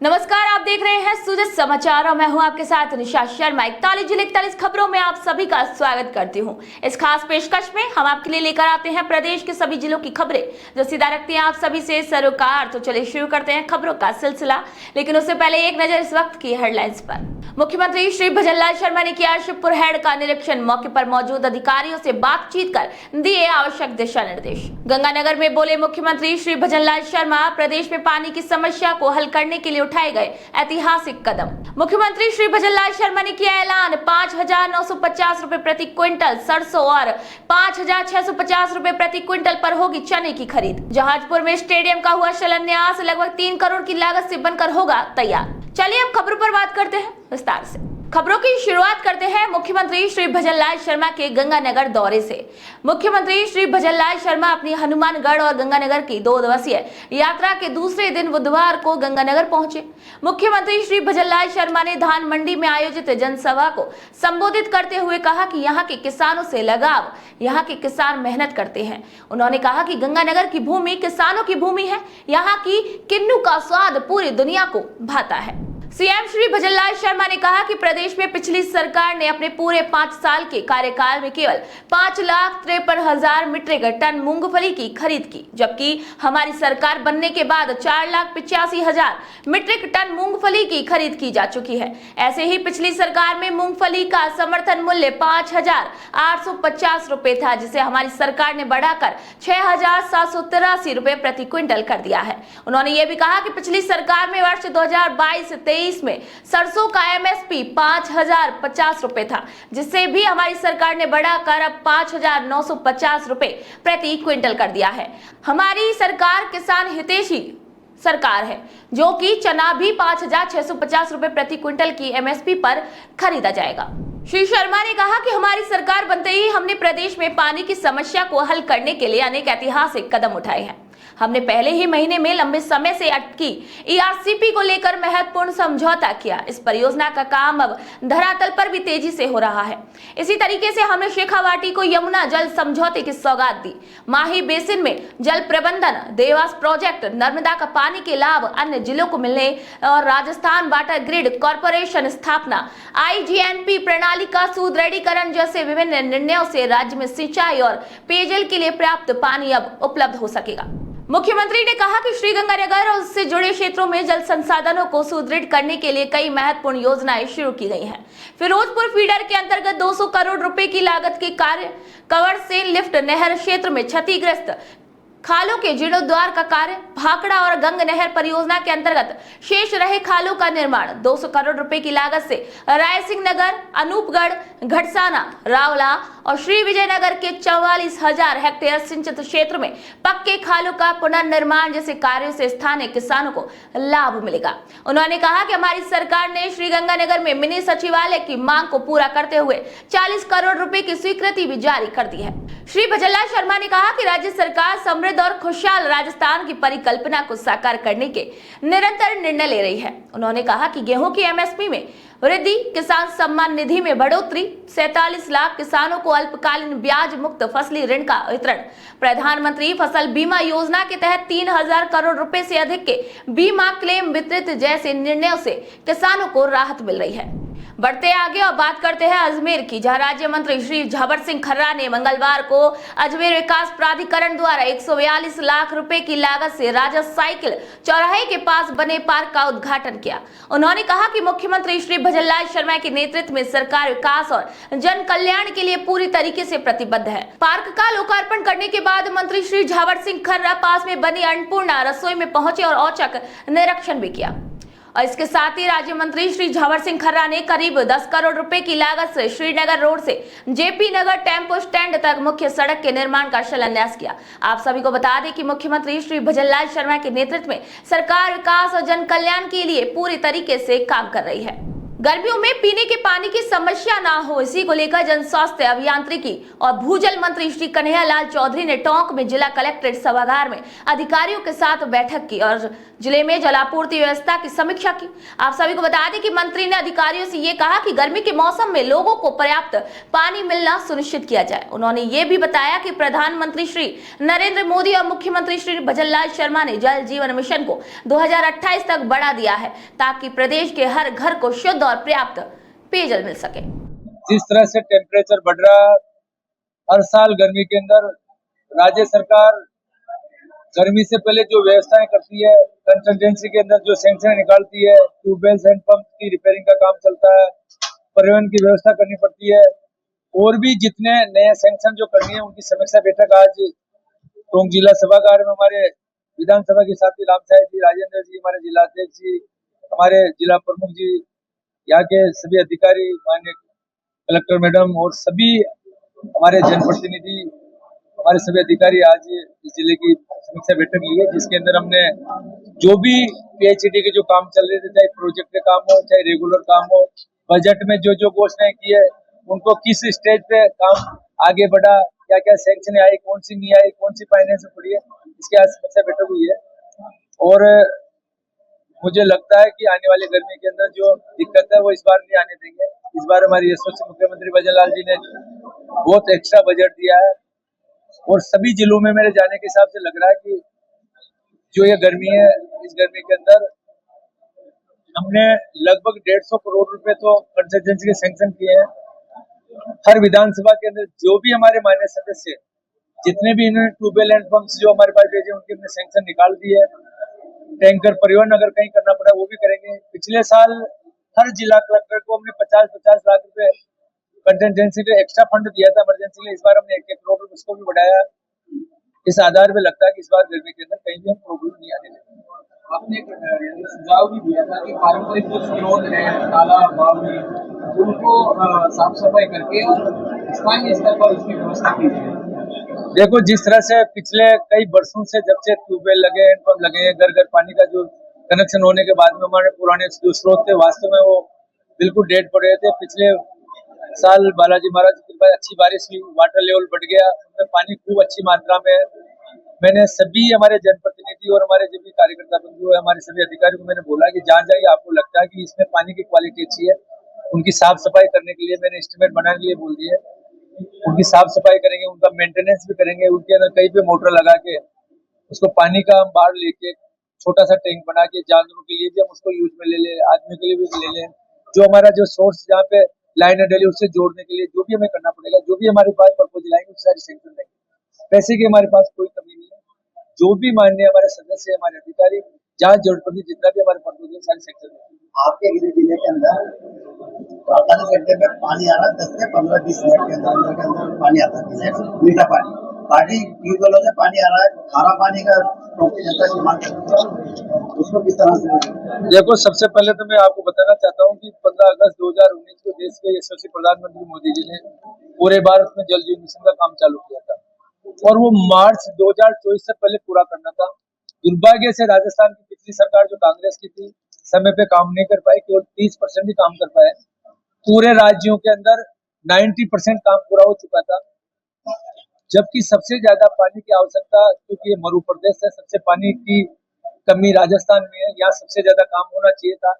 नमस्कार, आप देख रहे हैं सूरज समाचार और मैं हूं आपके साथ निशा शर्मा। 41 जिले 41 खबरों में आप सभी का स्वागत करती हूं। इस खास पेशकश में हम आपके लिए लेकर आते हैं प्रदेश के सभी जिलों की खबरें जो सीधा रखती हैं आप सभी से सरोकार। तो चलिए शुरू करते हैं खबरों का सिलसिला, लेकिन उससे पहले एक नजर इस वक्त की हेडलाइंस पर। मुख्यमंत्री श्री भजनलाल शर्मा ने किया शिवपुर हेड का निरीक्षण, मौके पर मौजूद अधिकारियों से बातचीत कर दिए आवश्यक दिशा निर्देश। गंगानगर में बोले मुख्यमंत्री श्री भजनलाल शर्मा, प्रदेश में पानी की समस्या को हल करने के लिए उठाए गए ऐतिहासिक कदम। मुख्यमंत्री श्री भजनलाल शर्मा ने किया ऐलान, 5,950 रुपए प्रति क्विंटल सरसों और 5,650 रुपए प्रति क्विंटल पर होगी चने की खरीद। जहाजपुर में स्टेडियम का हुआ शिलान्यास, लगभग 3 करोड़ की लागत से बनकर होगा तैयार। चलिए अब खबरों पर बात करते हैं विस्तार से। खबरों की शुरुआत करते हैं मुख्यमंत्री श्री भजनलाल शर्मा के गंगानगर दौरे से। मुख्यमंत्री श्री भजनलाल शर्मा अपनी हनुमानगढ़ और गंगानगर की 2 दिवसीय यात्रा के दूसरे दिन बुधवार को गंगानगर पहुंचे। मुख्यमंत्री श्री भजनलाल शर्मा ने धान मंडी में आयोजित जनसभा को संबोधित करते हुए कहा कि यहाँ के किसानों से लगाव, यहाँ के किसान मेहनत करते हैं। उन्होंने कहा कि गंगानगर की भूमि किसानों की भूमि है, यहाँ की किन्नू का स्वाद पूरी दुनिया को भाता है। सीएम श्री भजनलाल शर्मा ने कहा कि प्रदेश में पिछली सरकार ने अपने पूरे 5 साल के कार्यकाल में केवल 5,53,000 मीट्रिक टन मूंगफली की खरीद की, जबकि हमारी सरकार बनने के बाद 4,85,000 मीट्रिक टन मूंगफली की खरीद की जा चुकी है। ऐसे ही पिछली सरकार में मूंगफली का समर्थन मूल्य 5,850 रुपए था, जिसे हमारी सरकार ने बढ़ाकर 6,783 रुपए प्रति क्विंटल कर दिया है। उन्होंने ये भी कहा कि पिछली सरकार में वर्ष 2022-23 में सरसों का एमएसपी 5,050 रुपए था, जिसे भी हमारी सरकार ने बढ़ाकर अब 5,950 रुपए प्रति क्विंटल कर दिया है। हमारी सरकार किसान हितैषी सरकार है, जो कि चना भी 5,650 रुपए प्रति क्विंटल की एमएसपी पर खरीदा जाएगा। श्री शर्मा ने कहा कि हमारी सरकार बनते ही हमने प्रदेश में पानी की समस्या को हल करने के लिए अनेक ऐतिहासिक कदम उठाए हैं। हमने पहले ही महीने में लंबे समय से अटकी ईआरसीपी को लेकर महत्वपूर्ण समझौता किया। इस परियोजना का काम अब धरातल पर भी तेजी से हो रहा है। इसी तरीके से हमने शेखावाटी को यमुना जल समझौते की सौगात दी। माही बेसिन में जल प्रबंधन, देवास प्रोजेक्ट, नर्मदा का पानी के लाभ अन्य जिलों को मिलने और राजस्थान वाटर ग्रिड कॉर्पोरेशन स्थापना, आईजीएनपी प्रणाली का सुदृढ़ीकरण जैसे विभिन्न निर्णयों से राज्य में सिंचाई और पेयजल के लिए पर्याप्त पानी अब उपलब्ध हो सकेगा। मुख्यमंत्री ने कहा कि श्रीगंगानगर और उससे जुड़े क्षेत्रों में जल संसाधनों को सुदृढ़ करने के लिए कई महत्वपूर्ण योजनाएं शुरू की गई हैं। फिरोजपुर फीडर के अंतर्गत 200 करोड़ रुपए की लागत के कार्य, कवर से लिफ्ट नहर क्षेत्र में क्षतिग्रस्त खालों के जीर्णोद्धार का कार्य, भाखड़ा और गंग नहर परियोजना के अंतर्गत शेष रहे खालों का निर्माण, 200 करोड़ रुपए की लागत से रायसिंह नगर, अनूपगढ़, घटसाना, रावला और श्री विजयनगर के 44,000 हेक्टेयर सिंचित क्षेत्र में पक्के खालों का पुनर्निर्माण जैसे कार्यों से स्थानीय किसानों को लाभ मिलेगा। उन्होंने कहा कि हमारी सरकार ने श्रीगंगानगर में मिनी सचिवालय की मांग को पूरा करते हुए 40 करोड़ रुपए की स्वीकृति भी जारी कर दी है। श्री भजनलाल शर्मा ने कहा कि राज्य सरकार समृद्ध और खुशहाल राजस्थान की परिकल्पना को साकार करने के निरंतर निर्णय ले रही है। उन्होंने कहा कि गेहूं की एमएसपी में वृद्धि, किसान सम्मान निधि में बढ़ोतरी, 47 लाख किसानों को अल्पकालीन ब्याज मुक्त फसली ऋण का वितरण, प्रधानमंत्री फसल बीमा योजना के तहत 3,000 करोड़ रुपए से अधिक के बीमा क्लेम वितरित जैसे निर्णयों से किसानों को राहत मिल रही है। बढ़ते आगे और बात करते हैं अजमेर की, जहां राज्य मंत्री श्री झावर सिंह खर्रा ने मंगलवार को अजमेर विकास प्राधिकरण द्वारा 142 लाख रुपए की लागत से राजा साइकिल चौराहे के पास बने पार्क का उद्घाटन किया। उन्होंने कहा कि मुख्यमंत्री श्री भजनलाल शर्मा के नेतृत्व में सरकार विकास और जन कल्याण के लिए पूरी तरीके से प्रतिबद्ध है। पार्क का लोकार्पण करने के बाद मंत्री श्री झावर सिंह खर्रा पास में बनी अन्नपूर्णा रसोई में पहुंचे और औचक निरीक्षण भी किया। और इसके साथ ही राज्य मंत्री श्री झावर सिंह खर्रा ने करीब 10 करोड़ रुपए की लागत से श्रीनगर रोड से जेपी नगर टेम्पो स्टैंड तक मुख्य सड़क के निर्माण का शिलान्यास किया। आप सभी को बता दें कि मुख्यमंत्री श्री भजनलाल शर्मा के नेतृत्व में सरकार विकास और जन कल्याण के लिए पूरी तरीके से काम कर रही है। गर्मियों में पीने के पानी की समस्या ना हो, इसी को लेकर जन स्वास्थ्य अभियांत्रिकी और भूजल मंत्री श्री कन्हैया लाल चौधरी ने टोंक में जिला कलेक्ट्रेट सभागार में अधिकारियों के साथ बैठक की और जिले में जलापूर्ति व्यवस्था की समीक्षा की। आप सभी को बता दें कि मंत्री ने अधिकारियों से ये कहा कि गर्मी के मौसम में लोगों को पर्याप्त पानी मिलना सुनिश्चित किया जाए। उन्होंने ये भी बताया कि प्रधानमंत्री श्री नरेंद्र मोदी और मुख्यमंत्री श्री भजनलाल शर्मा ने जल जीवन मिशन को 2028 तक बढ़ा दिया है ताकि प्रदेश के हर घर को शुद्ध और पर्याप्त पेयजल मिल सके। जिस तरह से टेम्परेचर बढ़ रहा है, हर साल गर्मी के अंदर राज्य सरकार गर्मी से पहले जो व्यवस्थाएं करती है, कंसल्टेंसी के अंदर जो सैंक्शन निकालती है, ट्यूबवेल हैंड पंप की रिपेयरिंग का काम चलता है, परिवहन की व्यवस्था करनी पड़ती है और भी जितने नए सैंक्शन जो करनी है उनकी समीक्षा बैठक आज टोंक जिला सभागार में हमारे विधानसभा के साथी रामसाहेब जी, राजेंद्र जी, हमारे जिला अध्यक्ष जी, हमारे जिला प्रमुख जी, यहाँ के सभी अधिकारी, माननीय कलेक्टर मैडम और सभी हमारे जनप्रतिनिधि, हमारे सभी अधिकारी आज इस जिले की समीक्षा बैठक ली है, जिसके अंदर हमने जो भी पीएचईडी के जो काम चल रहे थे, चाहे प्रोजेक्ट के काम हो, चाहे रेगुलर काम हो, बजट में जो जो घोषणाएं की है उनको किस स्टेज पे काम आगे बढ़ा, क्या क्या सैंक्शन आई, कौन सी नहीं आई, कौन सी फाइनेंस पड़ी है, इसके आज समीक्षा बैठक हुई है। और मुझे लगता है कि आने वाली गर्मी के अंदर जो दिक्कत है वो इस बार नहीं आने देंगे। इस बार हमारी यशस्वी मुख्यमंत्री भजनलाल जी ने बहुत एक्स्ट्रा बजट दिया है और सभी जिलों में मेरे जाने के हिसाब से लग रहा है कि जो ये गर्मी है, इस गर्मी के अंदर हमने लगभग 150 करोड़ रुपए तो कंसल्टेंसी के सैंक्शन किए हैं। हर विधानसभा के अंदर जो भी हमारे माननीय सदस्य जितने भी इन्होंने ट्यूबवेल एंड पंप्स जो हमारे पास भेजे उनके हमने सैंक्शन निकाल दिए। टैंकर परिवहन अगर कहीं करना पड़ा वो भी करेंगे। पिछले साल हर जिला कलेक्टर को हमने 50-50 लाख रुपए कंटिजेंसी के एक्स्ट्रा फंड दिया था इमरजेंसी के लिए। इस बार हमने 1-1 करोड़ रुपए उसको भी बढ़ाया। इस आधार पे लगता है कि इस बार गर्मी के अंदर कहीं भी हम प्रॉब्लम नहीं आने देंगे। आपने एक सुझाव भी दिया था कि पारंपरिक जो स्रोत है, तालाब, बावड़ी, उनको साफ सफाई करके और स्थानीय स्तर पर उसकी व्यवस्था की जाए। देखो, जिस तरह से पिछले कई वर्षों से जब से ट्यूबवेल लगे, हैंडपंप लगे हैं, घर घर पानी का जो कनेक्शन होने के बाद में हमारे पुराने जो स्रोत थे वास्तव में वो बिल्कुल डेड पड़ रहे थे। पिछले साल बालाजी महाराज की कृपा अच्छी बारिश हुई, वाटर लेवल बढ़ गया, उसमें पानी खूब अच्छी मात्रा में है। मैंने सभी हमारे जनप्रतिनिधि और हमारे जो भी कार्यकर्ता बंधु है, हमारे सभी अधिकारियों को मैंने बोला कि जहाँ जाइए आपको लगता है कि इसमें पानी की क्वालिटी अच्छी है, उनकी साफ सफाई करने के लिए मैंने एस्टिमेट बनाने के लिए बोल दिए। उनकी साफ सफाई करेंगे, उनका मेंटेनेंस भी करेंगे, उनके अंदर कहीं पे मोटर लगा के उसको पानी का हम बाढ़ लेके छोटा सा टैंक बना के जानवरों के लिए भी हम उसको यूज में ले लें, आदमी के लिए भी ले लें। जो हमारा जो सोर्स जहाँ पे लाइन है डेली उससे जोड़ने के लिए जो भी हमें करना पड़ेगा, जो भी हमारे पास प्रपोजल आएंगे सारी सैंक्शन देंगे। पैसे की हमारे पास कोई कमी नहीं है। जो भी माननीय हमारे सदस्य, हमारे अधिकारी जहाँ जरूरत पड़ती जितना भी हमारे प्रपोजल सारी सैंक्शन देंगे। आपके गिरिडीह जिले के अंदर 48 घंटे में पानी आ रहा है, 10 से 15-20 मिनट के अंदर पानी आता है, मीठा पानी। बाकी ट्यूबवेलों से पानी आ रहा है, खारा पानी का जनता की मांग करती है, उसको किस तरह से? देखो, सबसे पहले तो मैं आपको बताना चाहता हूँ कि 15 अगस्त 2019 को देश के यशस्वी प्रधानमंत्री मोदी जी ने पूरे भारत में जल जीवन मिशन का काम चालू किया था और वो मार्च 2024 से पहले पूरा करना था। दुर्भाग्य से राजस्थान की पिछली सरकार जो कांग्रेस की थी समय पे काम नहीं कर पाई, केवल 30% ही काम कर पाए। पूरे राज्यों के अंदर 90% काम पूरा हो चुका था, जबकि सबसे ज्यादा पानी की आवश्यकता, क्योंकि ये मरु प्रदेश है, सबसे पानी की कमी राजस्थान में है, यहाँ सबसे ज्यादा काम होना चाहिए था।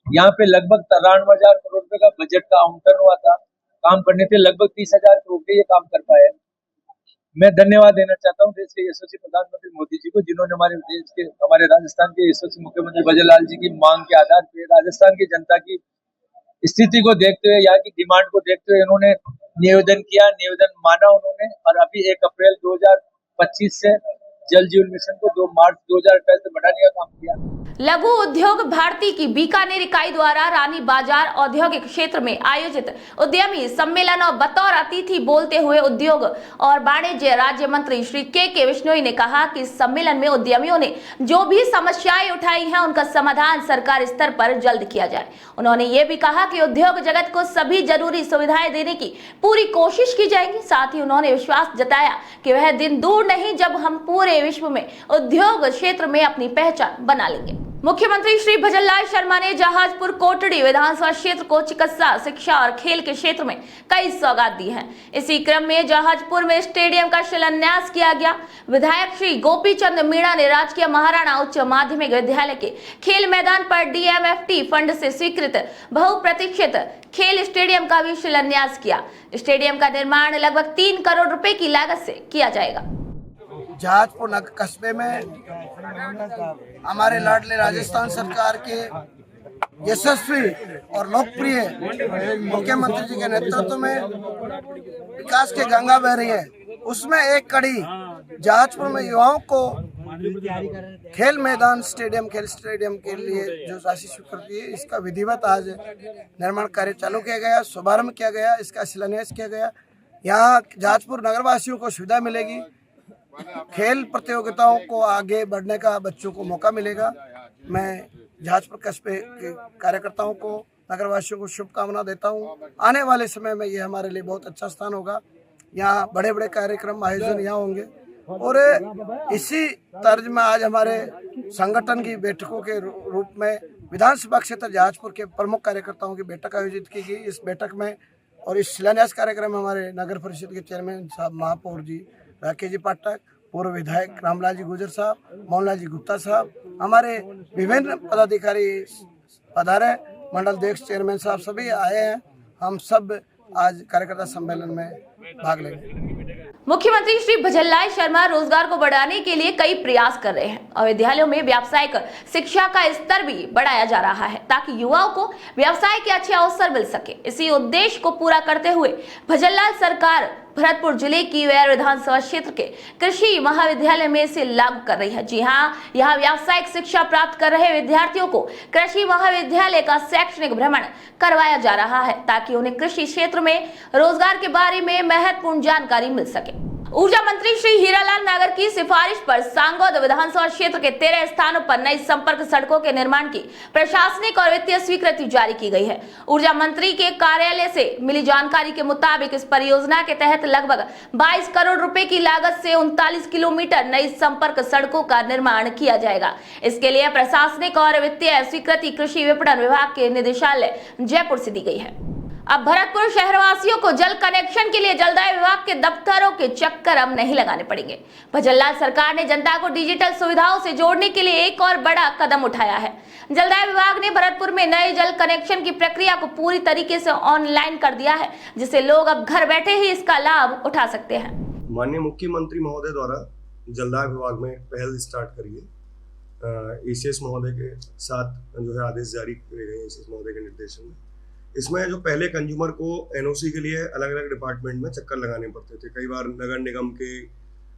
यहाँ पे लगभग 93,000 करोड़ रुपए का बजट का आवंटन हुआ था, काम करने थे लगभग 30,000 करोड़ के ये काम कर पाए। मैं धन्यवाद देना चाहता हूँ देश के यशस्वी प्रधानमंत्री मोदी जी को, जिन्होंने हमारे देश के, हमारे राजस्थान के यशस्वी मुख्यमंत्री भजनलाल जी की मांग के आधार पर राजस्थान की जनता की स्थिति को देखते हुए, यहाँ की डिमांड को देखते हुए इन्होंने निवेदन किया, निवेदन माना उन्होंने, और अभी 1 अप्रैल 2025 से जल जीवन मिशन को 2 मार्च 2028 से बढ़ाने का काम किया। लघु उद्योग भारती की बीकानेर इकाई द्वारा रानी बाजार औद्योगिक क्षेत्र में आयोजित उद्यमी सम्मेलन और बतौर अतिथि बोलते हुए उद्योग और वाणिज्य राज्य मंत्री श्री के बिश्नोई ने कहा कि इस सम्मेलन में उद्यमियों ने जो भी समस्याएं उठाई हैं उनका समाधान सरकार स्तर पर जल्द किया जाए। उन्होंने ये भी कहा कि उद्योग जगत को सभी जरूरी सुविधाएं देने की पूरी कोशिश की जाएगी। साथ ही उन्होंने विश्वास जताया कि वह दिन दूर नहीं जब हम पूरे विश्व में उद्योग क्षेत्र में अपनी पहचान बना लेंगे। मुख्यमंत्री श्री भजनलाल शर्मा ने जहाजपुर कोटड़ी विधानसभा क्षेत्र को चिकित्सा, शिक्षा और खेल के क्षेत्र में कई सौगात दी हैं। इसी क्रम में जहाजपुर में स्टेडियम का शिलान्यास किया गया। विधायक श्री गोपी चंद मीणा ने राजकीय महाराणा उच्च माध्यमिक विद्यालय के खेल मैदान पर DMFT फंड से स्वीकृत बहुप्रतीक्षित खेल स्टेडियम का भी शिलान्यास किया। स्टेडियम का निर्माण लगभग 3 करोड़ रुपए की लागत से किया जाएगा। जहाजपुर कस्बे में हमारे लाडले राजस्थान सरकार के यशस्वी और लोकप्रिय मुख्यमंत्री जी के नेतृत्व में विकास की गंगा बह रही है। उसमें एक कड़ी जहाजपुर में युवाओं को खेल मैदान खेल स्टेडियम के लिए जो राशि स्वीकृति है, इसका विधिवत आज निर्माण कार्य चालू किया गया, शुभारंभ किया गया, इसका शिलान्यास किया गया। यहाँ जहाजपुर नगरवासियों को सुविधा मिलेगी, खेल प्रतियोगिताओं को आगे बढ़ने का बच्चों को मौका मिलेगा। मैं जहाजपुर कस्बे के कार्यकर्ताओं को, नगरवासियों को शुभकामना देता हूं। आने वाले समय में ये हमारे लिए बहुत अच्छा स्थान होगा। यहाँ बड़े बड़े कार्यक्रम आयोजन यहाँ होंगे और इसी तर्ज में आज हमारे संगठन की बैठकों के रूप में विधानसभा क्षेत्र जहाजपुर के प्रमुख कार्यकर्ताओं की बैठक आयोजित की गई। इस बैठक में और इस शिलान्यास कार्यक्रम में हमारे नगर परिषद के चेयरमैन साहब, महापौर जी राकेश जी पाठक, पूर्व विधायक रामलाल जी गुजर साहब, मोहनलाल जी गुप्ता साहब, हमारे विभिन्न पदाधिकारी पधारे, मंडल अध्यक्ष चेयरमैन साहब सभी आए हैं। हम सब आज कार्यकर्ता सम्मेलन में भाग लेंगे। मुख्यमंत्री श्री भजनलाल शर्मा रोजगार को बढ़ाने के लिए कई प्रयास कर रहे हैं और विद्यालयों में व्यावसायिक शिक्षा का स्तर भी बढ़ाया जा रहा है ताकि युवाओं को व्यवसाय के अच्छे अवसर मिल सके। इसी उद्देश्य को पूरा करते हुए भजनलाल सरकार भरतपुर जिले की वैर विधानसभा क्षेत्र के कृषि महाविद्यालय में इसे लागू कर रही है। जी हाँ, यहाँ व्यावसायिक शिक्षा प्राप्त कर रहे विद्यार्थियों को कृषि महाविद्यालय का शैक्षणिक भ्रमण करवाया जा रहा है ताकि उन्हें कृषि क्षेत्र में रोजगार के बारे में महत्वपूर्ण जानकारी मिल सके। ऊर्जा मंत्री श्री हीरालाल नागर की सिफारिश पर सांगोद विधानसभा क्षेत्र के 13 स्थानों पर नई संपर्क सड़कों के निर्माण की प्रशासनिक और वित्तीय स्वीकृति जारी की गई है। ऊर्जा मंत्री के कार्यालय से मिली जानकारी के मुताबिक इस परियोजना के तहत लगभग 22 करोड़ रुपए की लागत से 39 किलोमीटर नई संपर्क सड़कों का निर्माण किया जाएगा। इसके लिए प्रशासनिक और वित्तीय स्वीकृति कृषि विपणन विभाग के निदेशालय जयपुर से दी गई है। अब भरतपुर शहरवासियों को जल कनेक्शन के लिए जलदाय विभाग के दफ्तरों के चक्कर अब नहीं लगाने पड़ेंगे। भजनलाल सरकार ने जनता को डिजिटल सुविधाओं से जोड़ने के लिए एक और बड़ा कदम उठाया है। जलदाय विभाग ने भरतपुर में नए जल कनेक्शन की प्रक्रिया को पूरी तरीके से ऑनलाइन कर दिया है, जिससे लोग अब घर बैठे ही इसका लाभ उठा सकते हैं। माननीय मुख्यमंत्री महोदय द्वारा जलदाय विभाग में पहल स्टार्ट करी है। ECS महोदय के साथ जो है आदेश जारी किए गए ECS महोदय के निर्देशन में। इसमें जो पहले कंज्यूमर को NOC के लिए अलग अलग डिपार्टमेंट में चक्कर लगाने पड़ते थे। कई बार नगर निगम के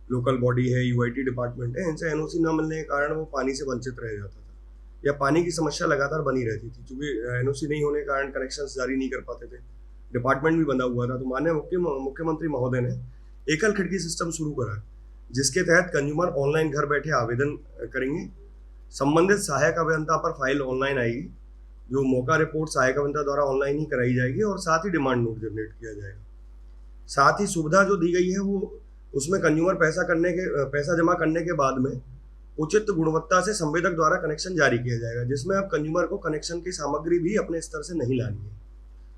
लोकल बॉडी है, UIT डिपार्टमेंट है, इनसे NOC न मिलने के कारण वो पानी से वंचित रह जाता था या पानी की समस्या लगातार बनी रहती थी। क्योंकि NOC नहीं होने के कारण कनेक्शन जारी नहीं कर पाते थे, डिपार्टमेंट भी बंधा हुआ था। तो माननीय मुख्यमंत्री महोदय ने एकल खिड़की सिस्टम शुरू करा, जिसके तहत कंज्यूमर ऑनलाइन घर बैठे आवेदन करेंगे। संबंधित सहायक अभियंता पर फाइल ऑनलाइन आएगी, जो मौका रिपोर्ट सहायक अभियंता द्वारा ऑनलाइन ही कराई जाएगी और साथ ही डिमांड नोट जनरेट किया जाएगा। साथ ही सुविधा जो दी गई है वो उसमें कंज्यूमर पैसा जमा करने के बाद में उचित गुणवत्ता से संवेदक द्वारा कनेक्शन जारी किया जाएगा, जिसमें अब कंज्यूमर को कनेक्शन की सामग्री भी अपने स्तर से नहीं लानी है।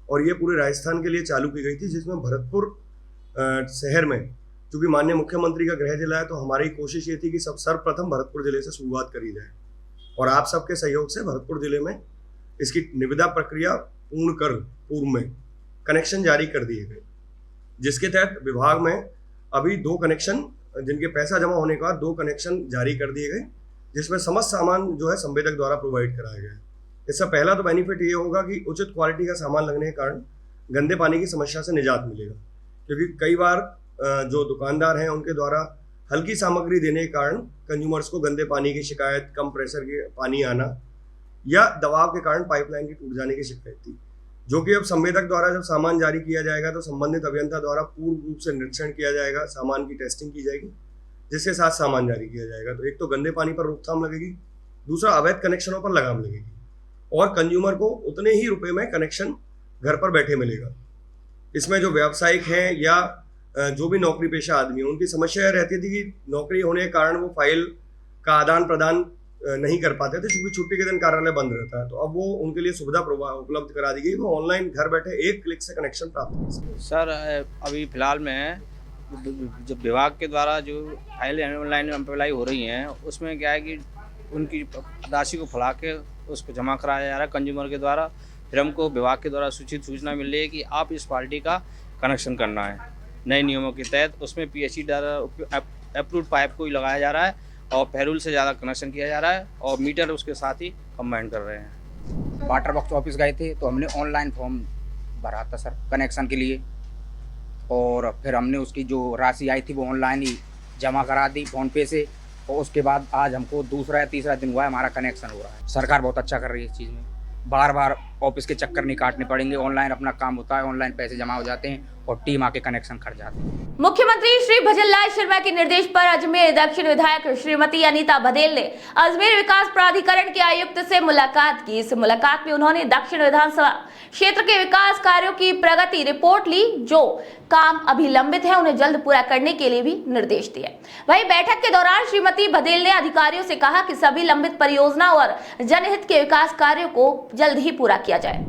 और ये पूरे राजस्थान के लिए चालू की गई थी, जिसमें भरतपुर शहर में, चूंकि माननीय मुख्यमंत्री का गृह जिला है, तो हमारी कोशिश ये थी कि सर्वप्रथम भरतपुर जिले से शुरुआत करी जाए और आप सबके सहयोग से भरतपुर जिले में इसकी निविदा प्रक्रिया पूर्ण कर पूर्व में कनेक्शन जारी कर दिए गए, जिसके तहत विभाग में अभी 2 कनेक्शन, जिनके पैसा जमा होने के बाद 2 कनेक्शन जारी कर दिए गए, जिसमें समस्त सामान जो है संवेदक द्वारा प्रोवाइड कराया गया है। इसका पहला तो बेनिफिट ये होगा कि उचित क्वालिटी का सामान लगने के कारण गंदे पानी की समस्या से निजात मिलेगा। क्योंकि कई बार जो दुकानदार हैं उनके द्वारा हल्की सामग्री देने के कारण कंज्यूमर्स को गंदे पानी की शिकायत, कम प्रेशर के पानी आना या दबाव के कारण पाइपलाइन की टूट जाने की शिकायत थी, जो कि अब संवेदक द्वारा जब सामान जारी किया जाएगा तो संबंधित अभियंता द्वारा पूर्ण रूप से निरीक्षण किया जाएगा, सामान की टेस्टिंग की जाएगी, जिसके साथ सामान जारी किया जाएगा। तो एक तो गंदे पानी पर रोकथाम लगेगी, दूसरा अवैध कनेक्शनों पर लगाम लगेगी और कंज्यूमर को उतने ही रुपए में कनेक्शन घर पर बैठे मिलेगा। इसमें जो व्यावसायिक हैं या जो भी नौकरी पेशा आदमी है, उनकी समस्या रहती थी कि नौकरी होने के कारण वो फाइल का आदान प्रदान नहीं कर पाते थे, क्योंकि छुट्टी के दिन कार्यालय बंद रहता है। तो अब वो उनके लिए सुविधा उपलब्ध करा दी गई, वो ऑनलाइन घर बैठे एक क्लिक से कनेक्शन प्राप्त कर सकते। सर अभी फ़िलहाल में जब विभाग के द्वारा जो फाइल ऑनलाइन अप्लाई हो रही हैं, उसमें क्या है कि उनकी राशि को फुला के उसको जमा कराया जा रहा है कंज्यूमर के द्वारा। फिर हमको विभाग के द्वारा सूचित सूचना मिल रही है कि आप इस पार्टी का कनेक्शन करना है नए नियमों के तहत। उसमें PSE द्वारा अप्रूव्ड पाइप को ही लगाया जा रहा है और पैरूल से ज़्यादा कनेक्शन किया जा रहा है और मीटर उसके साथ ही कंबाइन कर रहे हैं। वाटर बॉक्स ऑफिस गए थे तो हमने ऑनलाइन फॉर्म भरा था सर कनेक्शन के लिए, और फिर हमने उसकी जो राशि आई थी वो ऑनलाइन ही जमा करा दी फ़ोन पे से, और उसके बाद आज हमको दूसरा या तीसरा दिन हुआ है हमारा कनेक्शन हो रहा है। सरकार बहुत अच्छा कर रही है इस चीज़ में, बार बार ऑफिस के चक्कर नहीं काटने पड़ेंगे, ऑनलाइन अपना काम होता है, ऑनलाइन पैसे जमा हो जाते हैं और टीम आके कनेक्शन कर जाते हैं। मुख्यमंत्री श्री भजनलाल शर्मा के निर्देश पर अजमेर दक्षिण विधायक श्रीमती अनीता बधेल ने अजमेर विकास प्राधिकरण के आयुक्त से मुलाकात की। इस मुलाकात में उन्होंने दक्षिण विधानसभा क्षेत्र के विकास कार्यों की प्रगति रिपोर्ट ली, जो काम अभी लंबित है उन्हें जल्द पूरा करने के लिए भी निर्देश दिए। वहीं बैठक के दौरान श्रीमती बधेल ने अधिकारियों से कहा कि सभी लंबित परियोजना और जनहित के विकास कार्यों को जल्द ही पूरा किया जाए।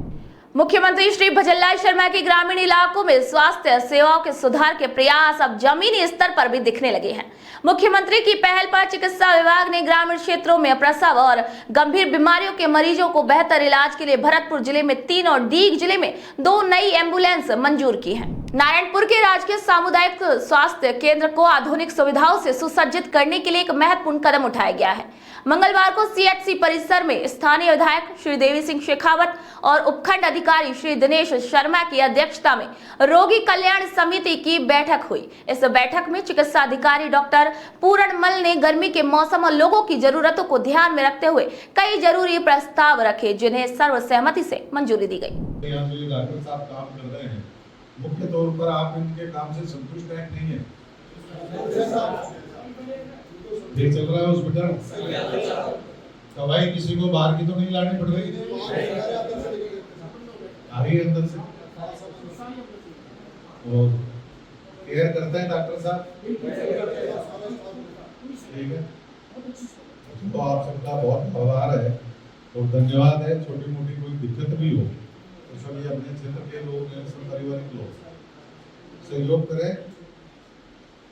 मुख्यमंत्री श्री भजनलाल शर्मा के ग्रामीण इलाकों में स्वास्थ्य सेवाओं के सुधार के प्रयास अब जमीनी स्तर पर भी दिखने लगे हैं। मुख्यमंत्री की पहल पर चिकित्सा विभाग ने ग्रामीण क्षेत्रों में प्रसव और गंभीर बीमारियों के मरीजों को बेहतर इलाज के लिए भरतपुर जिले में 3 और डीग जिले में 2 नई एम्बुलेंस मंजूर की है। नारायणपुर के राजकीय सामुदायिक स्वास्थ्य केंद्र को आधुनिक सुविधाओं से सुसज्जित करने के लिए एक महत्वपूर्ण कदम उठाया गया है। मंगलवार को CHC परिसर में स्थानीय विधायक श्री देवी सिंह शेखावत और उपखंड अधिकारी श्री दिनेश शर्मा की अध्यक्षता में रोगी कल्याण समिति की बैठक हुई। इस बैठक में चिकित्सा अधिकारी डॉक्टर पूरणमल ने गर्मी के मौसम और लोगों की जरूरतों को ध्यान में रखते हुए कई जरूरी प्रस्ताव रखे, जिन्हें सर्वसहमति से मंजूरी दी गई। डॉक्टर साहब काम कर रहे हैं, मुख्य तौर पर आप इनके काम से संतुष्ट हैं नहीं है? ठीक चल रहा है हॉस्पिटल? दवाई किसी को बाहर की तो नहीं लानी पड़ रही? आ रही है अंदर से? और केयर करते हैं डॉक्टर साहब? ठीक है, तो आप सबका बहुत आभार है और धन्यवाद है। छोटी मोटी कोई दिक्कत भी हो तो सभी अपने क्षेत्र के लोग हैं, सब पारिवारिक लोग सहयोग करें।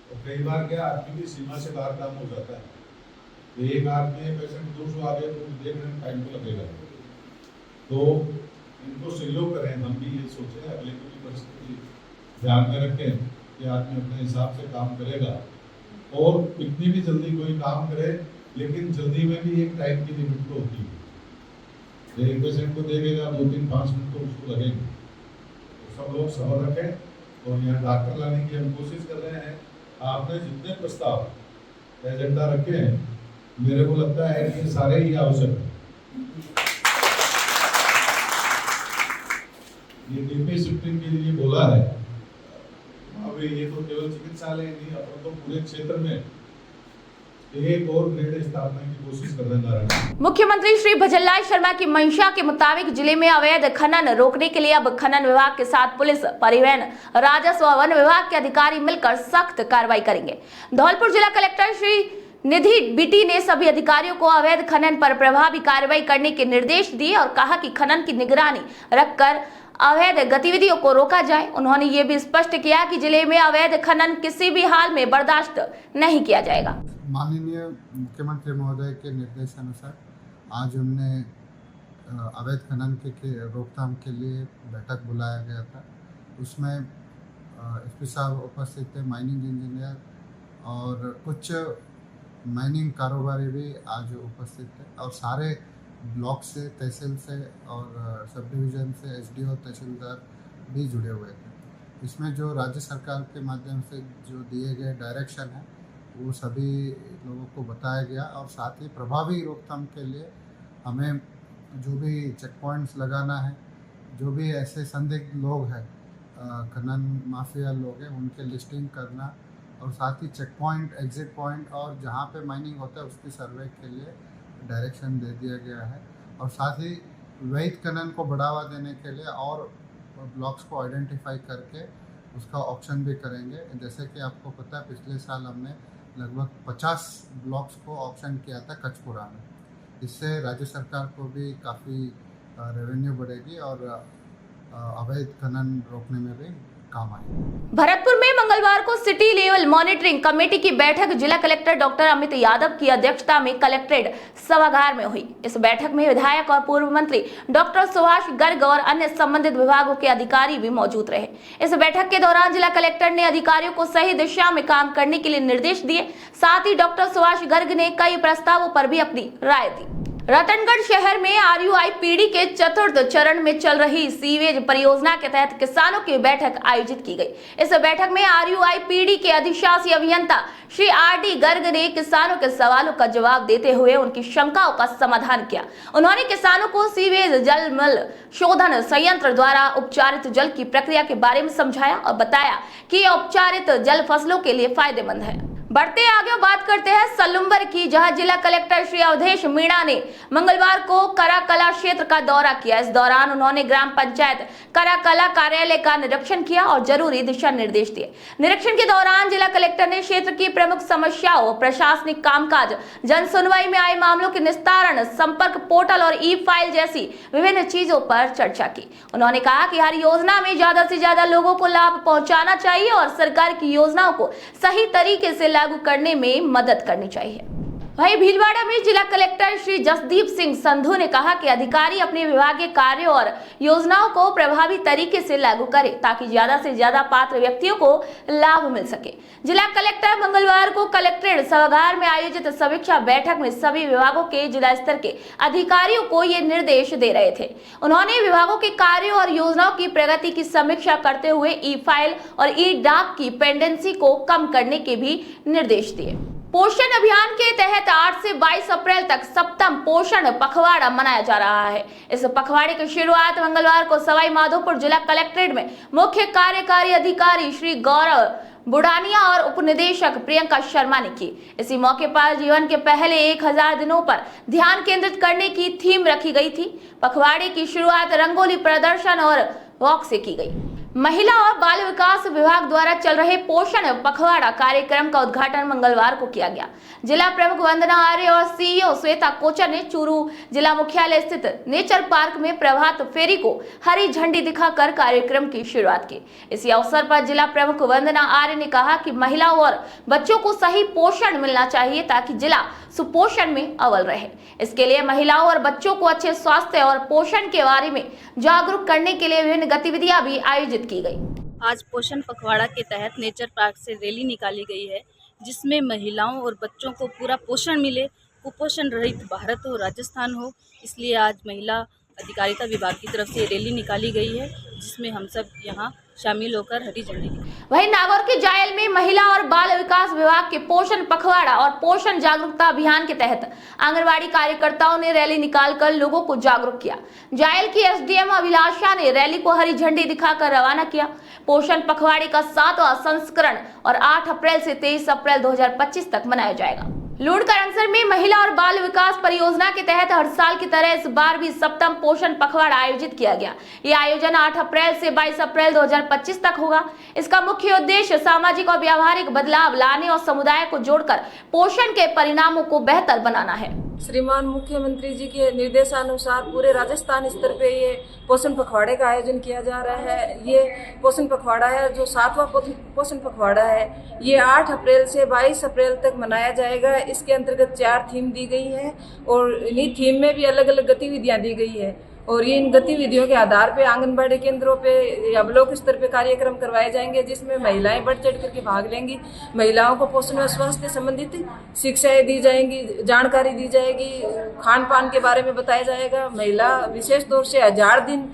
और कई बार क्या आदमी की सीमा से बाहर काम हो जाता है, एक आदमी पेशेंट 200 आ गए तो देखने में टाइम तो लगेगा, तो इनको सहयोग करें। हम भी ये सोचें अगले की परिस्थिति ध्यान में रखें कि आदमी अपने हिसाब से काम करेगा और कितनी भी जल्दी कोई काम करे, लेकिन जल्दी में भी एक टाइम की लिमिट तो होती है। एक पेशेंट को देखेगा 2-3-5 मिनट तो उसको लगेंगे, तो सब लोग सब्र रखें और यहाँ डॉक्टर लाने की हम कोशिश कर रहे हैं। आपने जितने प्रस्ताव एजेंडा रखे हैं, मेरे को लगता है कि सारे ही आवश्यक हैं। ये डीपी शिफ्टिंग के लिए बोला है, अब ये तो केवल चिकित्सालय नहीं, अपन तो पूरे क्षेत्र में एक और ग्रेड स्थापना की कोशिश कर रहे हैं। मुख्यमंत्री श्री भजनलाल शर्मा की मंशा के मुताबिक जिले में अवैध खनन रोकने के लिए अब खनन विभाग के साथ पुलिस, परिवहन, राजस्व व वन विभाग के अधिकारी मिलकर सख्त कार्रवाई करेंगे। धौलपुर जिला कलेक्टर श्री निधि बीटी ने सभी अधिकारियों को अवैध खनन पर प्रभावी कार्रवाई करने के निर्देश दिए और कहा कि खनन की निगरानी रखकर अवैध गतिविधियों को रोका जाए। उन्होंने ये भी स्पष्ट किया कि जिले में अवैध खनन किसी भी हाल में बर्दाश्त नहीं किया जाएगा। माननीय मुख्यमंत्री महोदय के निर्देशानुसार आज हमने अवैध खनन के रोकथाम के लिए बैठक बुलाया गया था। उसमें SP साहब उपस्थित थे, माइनिंग इंजीनियर और कुछ माइनिंग कारोबारी भी आज उपस्थित थे और सारे ब्लॉक से, तहसील से और सब डिवीज़न से SDO तहसीलदार भी जुड़े हुए थे। इसमें जो राज्य सरकार के माध्यम से जो दिए गए डायरेक्शन है वो सभी लोगों को बताया गया और साथ ही प्रभावी रोकथाम के लिए हमें जो भी चेक पॉइंट्स लगाना है, जो भी ऐसे संदिग्ध लोग हैं, खनन माफिया लोग हैं, उनके लिस्टिंग करना और साथ ही चेक पॉइंट, एग्जिट पॉइंट और जहाँ पे माइनिंग होता है उसकी सर्वे के लिए डायरेक्शन दे दिया गया है। और साथ ही वैध खनन को बढ़ावा देने के लिए और ब्लॉक्स को आइडेंटिफाई करके उसका ऑप्शन भी करेंगे। जैसे कि आपको पता है पिछले साल हमने लगभग 50 ब्लॉक्स को ऑप्शन किया था कचपुरा में, इससे राज्य सरकार को भी काफ़ी रेवेन्यू बढ़ेगी और अवैध खनन रोकने में भी काम आएगी। भरतपुर में मंगलवार को सिटी लेवल मॉनिटरिंग कमेटी की बैठक जिला कलेक्टर डॉक्टर अमित यादव की अध्यक्षता में कलेक्ट्रेट सभागार में हुई। इस बैठक में विधायक और पूर्व मंत्री डॉक्टर सुभाष गर्ग और अन्य संबंधित विभागों के अधिकारी भी मौजूद रहे। इस बैठक के दौरान जिला कलेक्टर ने अधिकारियों को सही दिशा में काम करने के लिए निर्देश दिए। साथ ही डॉक्टर सुभाष गर्ग ने कई प्रस्तावों पर भी अपनी राय दी। रतनगढ़ शहर में RUIPD के चतुर्थ चरण में चल रही सीवेज परियोजना के तहत किसानों की बैठक आयोजित की गई। इस बैठक में RUIPD के अधिशासी अभियंता श्री RD गर्ग ने किसानों के सवालों का जवाब देते हुए उनकी शंकाओं का समाधान किया। उन्होंने किसानों को सीवेज जल मल शोधन संयंत्र द्वारा उपचारित जल की प्रक्रिया के बारे में समझाया और बताया कि यह उपचारित जल फसलों के लिए फायदेमंद है। बढ़ते आगे बात करते हैं सलुम्बर की, जहां जिला कलेक्टर श्री अवधेश मीणा ने मंगलवार को कराकला क्षेत्र का दौरा किया। इस दौरान उन्होंने ग्राम पंचायत कराकला कार्यालय का निरीक्षण किया और जरूरी दिशा निर्देश दिए। निरीक्षण के दौरान जिला कलेक्टर ने क्षेत्र की प्रमुख समस्याओं, प्रशासनिक कामकाज, जन सुनवाई में आए मामलों के निस्तारण, संपर्क पोर्टल और ई-फाइल जैसी विभिन्न चीजों पर चर्चा की। उन्होंने कहा कि हर योजना में ज्यादा से ज्यादा लोगों को लाभ पहुंचाना चाहिए और सरकार की योजनाओं को सही तरीके से लागू करने में मदद करनी चाहिए। वहीं भीलवाड़ा में जिला कलेक्टर श्री जसदीप सिंह संधू ने कहा कि अधिकारी अपने विभागीय कार्यों और योजनाओं को प्रभावी तरीके से लागू करें ताकि ज्यादा से ज्यादा पात्र व्यक्तियों को लाभ मिल सके। जिला कलेक्टर मंगलवार को कलेक्ट्रेट सभागार में आयोजित समीक्षा बैठक में सभी विभागों के जिला स्तर के अधिकारियों को ये निर्देश दे रहे थे। उन्होंने विभागों के कार्यों और योजनाओं की प्रगति की समीक्षा करते हुए ई-फाइल और ई-डाक की पेंडेंसी को कम करने के भी निर्देश दिए। पोषण अभियान के तहत 8 से 22 अप्रैल तक सप्तम पोषण पखवाड़ा मनाया जा रहा है। इस पखवाड़े की शुरुआत मंगलवार को सवाई माधोपुर जिला कलेक्ट्रेट में मुख्य कार्यकारी अधिकारी श्री गौरव बुढ़ानिया और उपनिदेशक प्रियंका शर्मा ने की। इसी मौके पर जीवन के पहले 1000 दिनों पर ध्यान केंद्रित करने की थीम रखी गई थी। पखवाड़े की शुरुआत रंगोली प्रदर्शन और वॉक से की गई। महिला और बाल विकास विभाग द्वारा चल रहे पोषण पखवाड़ा कार्यक्रम का उद्घाटन मंगलवार को किया गया। जिला प्रमुख वंदना आर्य और CEO श्वेता कोचर ने चूरू जिला मुख्यालय स्थित नेचर पार्क में प्रभात फेरी को हरी झंडी दिखाकर कार्यक्रम की शुरुआत की। इसी अवसर पर जिला प्रमुख वंदना आर्य ने कहा कि महिलाओं और बच्चों को सही पोषण मिलना चाहिए ताकि जिला सुपोषण में अव्वल रहे। इसके लिए महिलाओं और बच्चों को अच्छे स्वास्थ्य और पोषण के बारे में जागरूक करने के लिए विभिन्न गतिविधियां भी आयोजित की गई। आज पोषण पखवाड़ा के तहत नेचर पार्क से रैली निकाली गई है, जिसमें महिलाओं और बच्चों को पूरा पोषण मिले, कुपोषण रहित भारत हो, राजस्थान हो, इसलिए आज महिला अधिकारिता विभाग की तरफ से रैली निकाली गई है, जिसमें हम सब यहाँ शामिल होकर हरी झंडी दिखाई। वहीं नागौर के जायल में महिला और बाल विकास विभाग के पोषण पखवाड़ा और पोषण जागरूकता अभियान के तहत आंगनवाड़ी कार्यकर्ताओं ने रैली निकालकर लोगों को जागरूक किया। जायल की SDM अभिलाषा ने रैली को हरी झंडी दिखाकर रवाना किया। पोषण पखवाड़े का 7वां संस्करण और 8 अप्रैल से 23 अप्रैल 2025 तक मनाया जाएगा। लूणकरणसर में महिला और बाल विकास परियोजना के तहत हर साल की तरह इस बार भी सप्तम पोषण पखवाड़ा आयोजित किया गया। ये आयोजन 8 अप्रैल से 22 अप्रैल 2025 तक होगा। इसका मुख्य उद्देश्य सामाजिक और व्यावहारिक बदलाव लाने और समुदाय को जोड़कर पोषण के परिणामों को बेहतर बनाना है। श्रीमान मुख्यमंत्री जी के निर्देशानुसार पूरे राजस्थान स्तर पे ये पोषण पखवाड़े का आयोजन किया जा रहा है। ये पोषण पखवाड़ा है जो 7वां पोषण पखवाड़ा है। ये 8 अप्रैल से 22 अप्रैल तक मनाया जाएगा। इसके अंतर्गत 4 थीम दी गई है और इन्हीं थीम में भी अलग अलग गतिविधियां दी गई है और ये इन गतिविधियों के आधार पे आंगनबाड़ी केंद्रों पे या ब्लॉक स्तर पे कार्यक्रम करवाए जाएंगे, जिसमें महिलाएं बढ़ चढ़ करके भाग लेंगी। महिलाओं को पोषण और स्वास्थ्य संबंधित शिक्षाएं दी जाएंगी, जानकारी दी जाएगी, खान पान के बारे में बताया जाएगा। महिला विशेष तौर से 1000 दिन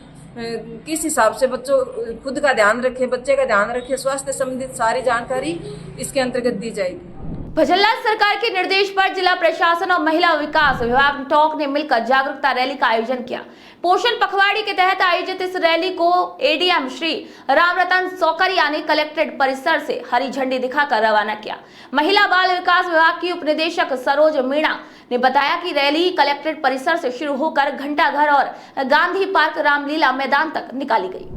किस हिसाब से बच्चों खुद का ध्यान रखे, बच्चे का ध्यान रखे, स्वास्थ्य संबंधित सारी जानकारी इसके अंतर्गत दी जाएगी। भजनलाल सरकार के निर्देश पर जिला प्रशासन और महिला विकास विभाग टॉक ने मिलकर जागरूकता रैली का आयोजन किया। पोषण पखवाड़े के तहत आयोजित इस रैली को ADM श्री रामरतन सौकरिया ने कलेक्ट्रेट परिसर से हरी झंडी दिखाकर रवाना किया। महिला बाल विकास विभाग की उपनिदेशक सरोज मीणा ने बताया कि रैली कलेक्ट्रेट परिसर से शुरू होकर घंटाघर और गांधी पार्क रामलीला मैदान तक निकाली गई।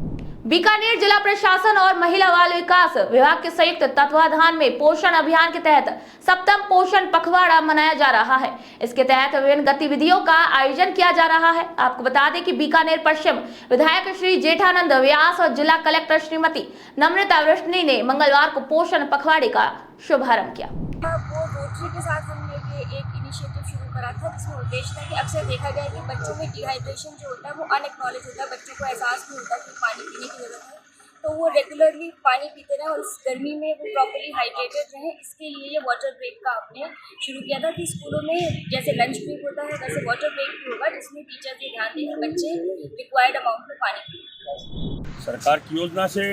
बीकानेर जिला प्रशासन और महिला बाल विकास विभाग के संयुक्त तत्वाधान में पोषण अभियान के तहत सप्तम पोषण पखवाड़ा मनाया जा रहा है। इसके तहत विभिन्न गतिविधियों का आयोजन किया जा रहा है। आपको बता दें कि बीकानेर पश्चिम विधायक श्री जेठानंद व्यास और जिला कलेक्टर श्रीमती नम्रता वृष्णि ने मंगलवार को पोषण पखवाड़े का शुभारंभ किया। वो रोटरी के साथ हमने ये एक इनिशिएटिव शुरू करा था, जिसमें उद्देश्य था कि अक्सर देखा गया है कि बच्चों में डिहाइड्रेशन जो होता है वो अनएक्नॉलेज होता है, बच्चों को एहसास नहीं होता कि पानी पीने की ज़रूरत है। तो वो रेगुलरली पानी पीते रहें और इस गर्मी में वो प्रॉपर्ली हाइड्रेटेड रहें, इसके लिए ये वाटर ब्रेक का आपने शुरू किया था कि स्कूलों में जैसे लंच ब्रेक होता है वैसे वाटर ब्रेक भी होगा, जिसमें टीचर्स ये ध्यान दें कि बच्चे रिक्वायर्ड अमाउंट में पानी पिए। सरकार की योजना से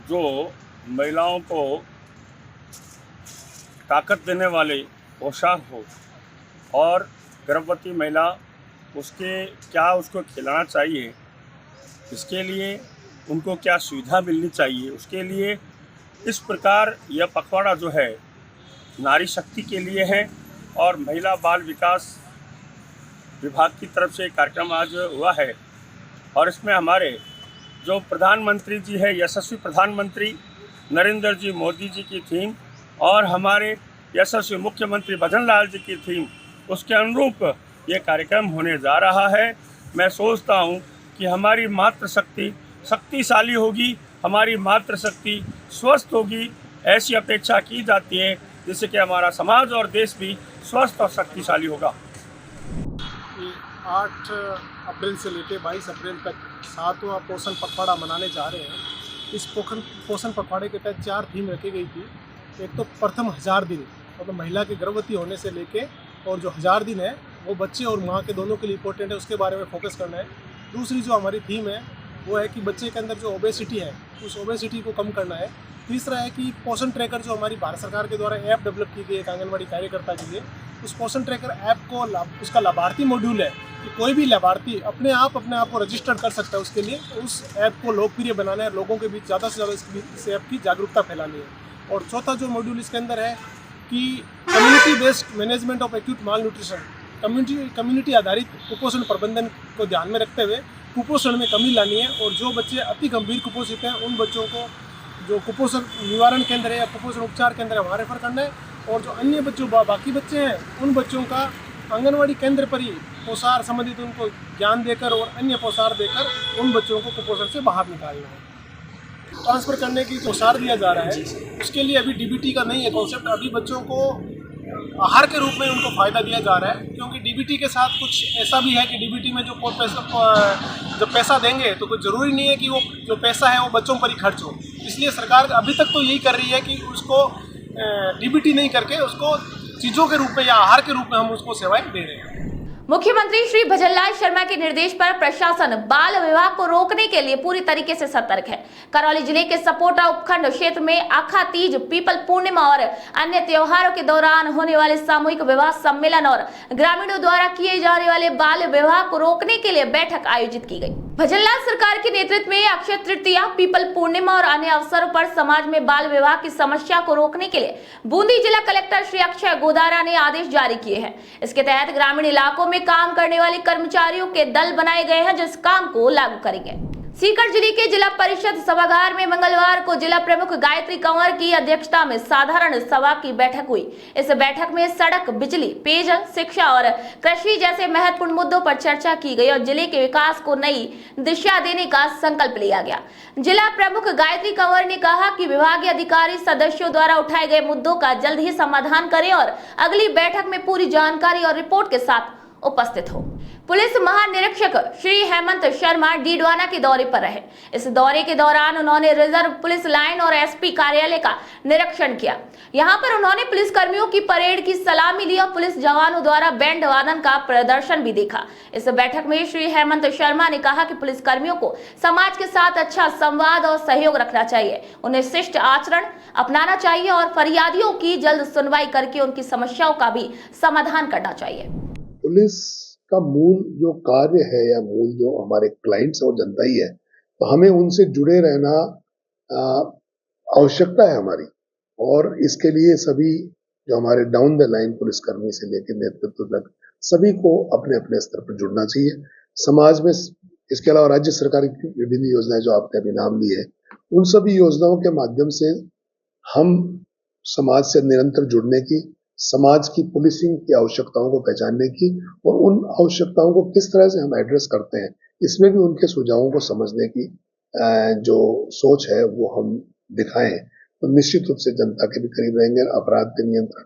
जो महिलाओं को ताकत देने वाले पोशाक हो और गर्भवती महिला उसको खिलाना चाहिए, इसके लिए उनको क्या सुविधा मिलनी चाहिए, उसके लिए इस प्रकार यह पखवाड़ा जो है नारी शक्ति के लिए है। और महिला बाल विकास विभाग की तरफ से कार्यक्रम आज हुआ है और इसमें हमारे जो प्रधानमंत्री जी है, यशस्वी प्रधानमंत्री नरेंद्र जी मोदी जी की थीम और हमारे यशस्वी मुख्यमंत्री भजन लाल जी की थीम, उसके अनुरूप ये कार्यक्रम होने जा रहा है। मैं सोचता हूँ कि हमारी मातृशक्ति शक्तिशाली होगी, हमारी मातृशक्ति स्वस्थ होगी, ऐसी अपेक्षा की जाती है, जिससे कि हमारा समाज और देश भी स्वस्थ और शक्तिशाली होगा। 8 अप्रैल से लेकर 22 अप्रैल तक 7वां पोषण पखवाड़ा मनाने जा रहे हैं। इस पोषण पखवाड़े के तहत 4 थीम रखी गई थी। एक तो प्रथम 1000 दिन, मतलब महिला के गर्भवती होने से लेके और जो 1000 दिन है वो बच्चे और माँ के दोनों के लिए इम्पोर्टेंट है, उसके बारे में फोकस करना है। दूसरी जो हमारी थीम है वो है कि बच्चे के अंदर जो ओबेसिटी है उस ओबेसिटी को कम करना है। तीसरा है कि पोषण ट्रैकर जो हमारी भारत सरकार के द्वारा ऐप डेवलप की गई एक आंगनबाड़ी कार्यकर्ता के लिए, उस पोषण ट्रैकर ऐप को उसका लाभार्थी मॉड्यूल है कि कोई भी लाभार्थी अपने आप को रजिस्टर कर सकता है। उसके लिए उस ऐप को लोकप्रिय बनाना है, लोगों के बीच ज़्यादा से ज़्यादा इस ऐप की जागरूकता फैलानी है। और चौथा जो मॉड्यूल इसके अंदर है कि community based management of acute mall nutrition, community आधारित कुपोषण प्रबंधन को ध्यान में रखते हुए कुपोषण में कमी लानी है। और जो बच्चे अति गंभीर कुपोषित हैं उन बच्चों को जो कुपोषण निवारण केंद्र है या कुपोषण उपचार केंद्र है वहाँ रेफर करना है। और जो अन्य बच्चों बाकी बच्चे हैं उन बच्चों का आंगनवाड़ी केंद्र पर ही पोषाहार संबंधित उनको ज्ञान देकर और अन्य पोषाहार देकर उन बच्चों को कुपोषण से बाहर निकालना है। ट्रांसफ़र करने की पोषाहार दिया जा रहा है, उसके लिए अभी डीबीटी का नहीं है कॉन्सेप्ट। अभी बच्चों को आहार के रूप में उनको फ़ायदा दिया जा रहा है, क्योंकि डीबीटी के साथ कुछ ऐसा भी है कि डीबीटी में जब पैसा देंगे तो कुछ ज़रूरी नहीं है कि वो जो पैसा है वो बच्चों पर ही खर्च हो। इसलिए सरकार अभी तक तो यही कर रही है कि उसको डीबीटी नहीं करके उसको चीज़ों के रूप में या आहार के रूप में हम उसको सेवाएं दे रहे हैं। मुख्यमंत्री श्री भजनलाल शर्मा के निर्देश पर प्रशासन बाल विवाह को रोकने के लिए पूरी तरीके से सतर्क है। करौली जिले के सपोटा उपखंड क्षेत्र में आखा तीज, पीपल पूर्णिमा और अन्य त्योहारों के दौरान होने वाले सामूहिक विवाह सम्मेलन और ग्रामीणों द्वारा किए जाने वाले बाल विवाह को रोकने के लिए बैठक आयोजित की गई। भजनलाल सरकार के नेतृत्व में अक्षय तृतीया, पीपल पूर्णिमा और अन्य अवसरों पर समाज में बाल विवाह की समस्या को रोकने के लिए बूंदी जिला कलेक्टर श्री अक्षय गोदारा ने आदेश जारी किए हैं। इसके तहत ग्रामीण इलाकों में काम करने वाले कर्मचारियों के दल बनाए गए हैं जो इस काम को लागू करेंगे। सीकर जिले के जिला परिषद सभागार में मंगलवार को जिला प्रमुख गायत्री कंवर की अध्यक्षता में साधारण सभा की बैठक हुई। इस बैठक में सड़क, बिजली, पेयजल, शिक्षा और कृषि जैसे महत्वपूर्ण मुद्दों पर चर्चा की गई और जिले के विकास को नई दिशा देने का संकल्प लिया गया। जिला प्रमुख गायत्री कंवर ने कहा कि विभागीय अधिकारी सदस्यों द्वारा उठाए गए मुद्दों का जल्द ही समाधान करें और अगली बैठक में पूरी जानकारी और रिपोर्ट के साथ उपस्थित हो। पुलिस महानिरीक्षक श्री हेमंत शर्मा डीडवाना के दौरे पर रहे। इस दौरे के दौरान उन्होंने रिजर्व पुलिस लाइन और एसपी कार्यालय का निरीक्षण किया। यहां पर उन्होंने पुलिस कर्मियों की परेड की सलामी ली और पुलिस जवानों द्वारा बैंड वादन का प्रदर्शन भी देखा। इस बैठक में श्री हेमंत शर्मा ने कहा कि पुलिस कर्मियों को समाज के साथ अच्छा संवाद और सहयोग रखना चाहिए, उन्हें शिष्ट आचरण अपनाना चाहिए और फरियादियों की जल्द सुनवाई करके उनकी समस्याओं का भी समाधान करना चाहिए। पुलिस का मूल जो कार्य है या मूल जो हमारे क्लाइंट्स और जनता ही है, तो हमें उनसे जुड़े रहना आवश्यकता है हमारी। और इसके लिए सभी जो हमारे डाउन द लाइन पुलिसकर्मी से लेकर नेतृत्व तक सभी को अपने अपने स्तर पर जुड़ना चाहिए। समाज में इसके अलावा राज्य सरकार की विभिन्न योजनाएं जो आपने अभी नाम ली है, उन सभी योजनाओं के माध्यम से हम समाज से निरंतर जुड़ने की, समाज की पुलिसिंग की आवश्यकताओं को पहचानने की और उन आवश्यकताओं को किस तरह से हम एड्रेस करते हैं, इसमें भी उनके सुझावों को समझने की जो सोच है वो हम दिखाएं तो निश्चित रूप से जनता के भी करीब रहेंगे। अपराध के नियंत्रण,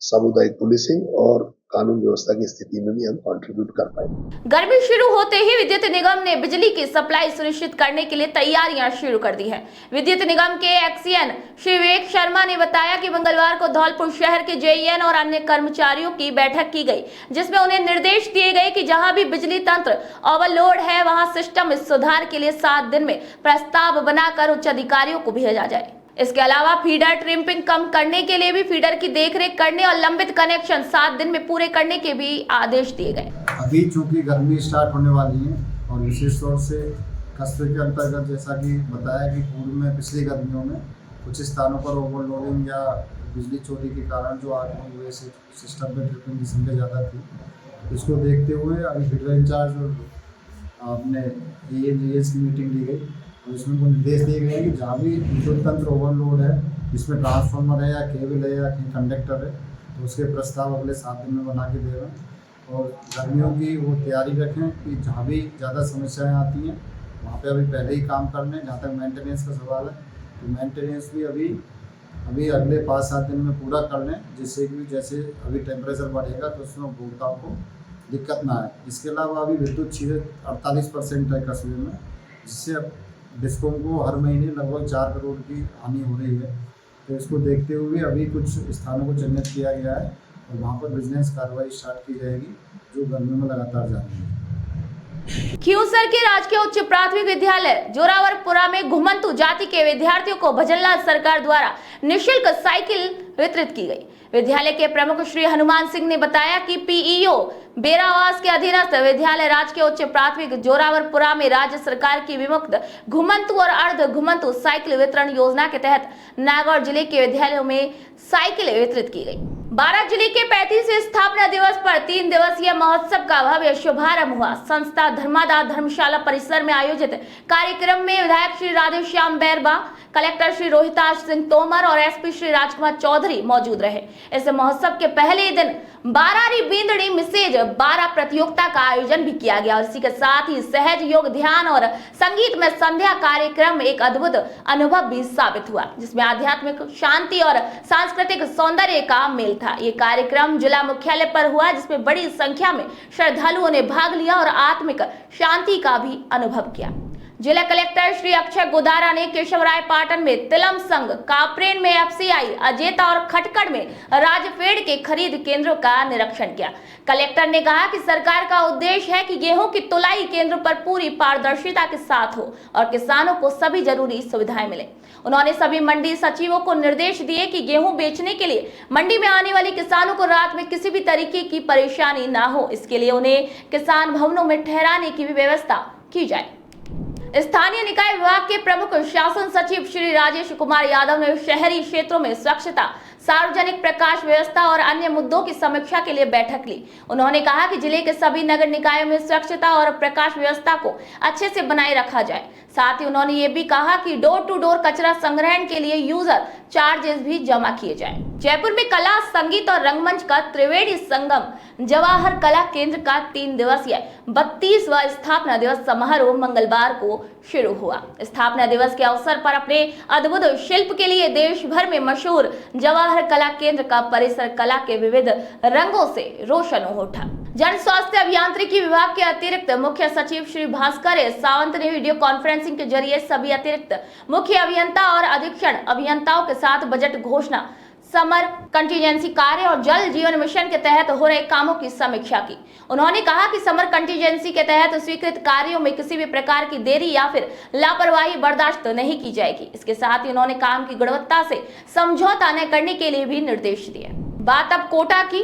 सामुदायिक पुलिसिंग और कानून व्यवस्था की स्थिति में भी हम कंट्रीब्यूट कर पाएंगे। गर्मी शुरू होते ही विद्युत निगम ने बिजली की सप्लाई सुनिश्चित करने के लिए तैयारियां शुरू कर दी है। विद्युत निगम के एक्सीएन श्री विवेक शर्मा ने बताया कि मंगलवार को धौलपुर शहर के जेईएन और अन्य कर्मचारियों की बैठक की गई, जिसमें उन्हें निर्देश दिए गए कि जहां भी बिजली तंत्र ओवरलोड है वहां सिस्टम में सुधार के लिए 7 दिन में प्रस्ताव बनाकर उच्च अधिकारियों को भेजा जाए। इसके अलावा फीडर ट्रिपिंग कम करने के लिए भी फीडर की देखरेख करने और लंबित कनेक्शन 7 दिन में पूरे करने के भी आदेश दिए गए। अभी चूंकि गर्मी स्टार्ट होने वाली है और विशेष तौर से कस्बे के अंतर्गत जैसा कि बताया कि पूर्व में पिछली गर्मियों में कुछ स्थानों पर ओवरलोडिंग या बिजली चोरी के कारण जो आग हुए सिस्टम में ट्रिपिंग की संख्या ज़्यादा थी, इसको देखते हुए अभी फीडर इंचार्ज और आपने एएस की मीटिंग ली गई और इसमें को निर्देश दिए गए कि जहाँ भी विद्युत तंत्र ओवरलोड है, जिसमें ट्रांसफार्मर है या केबल है या कहीं कंडक्टर है, तो उसके प्रस्ताव अगले 7 दिन में बना के दे रहे हैं। और गर्मियों की वो तैयारी रखें कि जहाँ भी ज़्यादा समस्याएं आती हैं वहाँ पे अभी पहले ही काम कर लें। जहाँ तक मेंटेनेंस का सवाल है तो मेंटेनेंस भी अभी अगले 5-7 दिन में पूरा कर लें, जिससे कि जैसे अभी टेम्परेचर बढ़ेगा तो उसमें उपभोक्ताओं को दिक्कत ना आए। इसके अलावा अभी विद्युत क्षीण 48% है कस्बे में, जिससे डिस्कॉम को हर महीने लगभग 4 करोड़ की हानि हो रही है। तो इसको देखते हुए अभी कुछ स्थानों को चिन्हित किया गया है और वहाँ पर बिजनेस कार्रवाई स्टार्ट की जाएगी, जो गर्मियों में लगातार जारी है। खींवसर के राजकीय उच्च प्राथमिक विद्यालय जोरावरपुरा में घुमंतु जाति के विद्यार्थियों को भजनलाल सरकार द्वारा निःशुल्क साइकिल वितरित की गई। विद्यालय के प्रमुख श्री हनुमान सिंह ने बताया कि पीईओ बेरावास के अधीनस्थ विद्यालय राजकीय उच्च प्राथमिक जोरावरपुरा में राज्य सरकार की विमुक्त घुमंतु और अर्ध घुमंतु साइकिल वितरण योजना के तहत नागौर जिले के विद्यालयों में साइकिलें वितरित की गई। 12 जिले के 35वें स्थापना दिवस पर 3 दिवसीय महोत्सव का भव्य शुभारंभ हुआ। संस्था धर्मादाय धर्मशाला परिसर में आयोजित कार्यक्रम में विधायक श्री राधेश्याम बैरबा, कलेक्टर श्री रोहिताज सिंह तोमर और एसपी श्री राजकुमार चौधरी मौजूद रहे। इस महोत्सव के पहले दिन 12री बींदड़ी मिसेज 12 प्रतियोगिता का आयोजन भी किया गया और इसी के साथ ही सहज योग, ध्यान और संगीत में संध्या कार्यक्रम एक अद्भुत अनुभव भी साबित हुआ, जिसमें आध्यात्मिक शांति और सांस्कृतिक सौंदर्य का मेल था। ये कार्यक्रम जिला मुख्यालय पर हुआ, जिसमें बड़ी संख्या में श्रद्धालुओं ने भाग लिया और आत्मिक शांति का भी अनुभव किया। जिला कलेक्टर श्री अक्षय गोदारा ने केशवराय पाटन में तिलम संघ, कापरेन में एफसीआई, अजेता और खटकड़ में राजफेड के खरीद केंद्रों का निरीक्षण किया। कलेक्टर ने कहा कि सरकार का उद्देश्य है कि गेहूं की तुलाई केंद्र पर पूरी पारदर्शिता के साथ हो और किसानों को सभी जरूरी सुविधाएं मिले। उन्होंने सभी मंडी सचिवों को निर्देश दिए कि गेहूं बेचने के लिए मंडी में आने वाले किसानों को रात में किसी भी तरीके की परेशानी ना हो, इसके लिए उन्हें किसान भवनों में ठहराने की भी व्यवस्था की जाए। स्थानीय निकाय विभाग के प्रमुख शासन सचिव श्री राजेश कुमार यादव ने शहरी क्षेत्रों में स्वच्छता, सार्वजनिक प्रकाश व्यवस्था और अन्य मुद्दों की समीक्षा के लिए बैठक ली। उन्होंने कहा कि जिले के सभी नगर निकायों में स्वच्छता और प्रकाश व्यवस्था को अच्छे से बनाए रखा जाए। साथ ही उन्होंने ये भी कहा कि डोर टू डोर कचरा संग्रहण के लिए यूजर चार्जेस भी जमा किए जाएं। जयपुर में कला, संगीत और रंगमंच का त्रिवेणी संगम जवाहर कला केंद्र का 3 दिवसीय 32वां स्थापना दिवस समारोह मंगलवार को शुरू हुआ। स्थापना दिवस के अवसर पर अपने अद्भुत शिल्प के लिए देश भर में मशहूर जवाहर कला केंद्र का परिसर कला के विविध रंगों से रोशन हो उठा। जन स्वास्थ्य अभियांत्रिकी विभाग के अतिरिक्त मुख्य सचिव श्री भास्कर सावंत ने वीडियो कॉन्फ्रेंसिंग के जरिए सभी अतिरिक्त मुख्य अभियंता और अधीक्षण अभियंताओं के साथ बजट घोषणा, समर कंटीजेंसी कार्य और जल जीवन मिशन के तहत हो रहे कामों की समीक्षा की। उन्होंने कहा कि समर कंटीजेंसी के तहत स्वीकृत कार्यों में किसी भी प्रकार की देरी या फिर लापरवाही बर्दाश्त नहीं की जाएगी। इसके साथ ही उन्होंने काम की गुणवत्ता से समझौता न करने के लिए भी निर्देश दिए। बात अब कोटा की।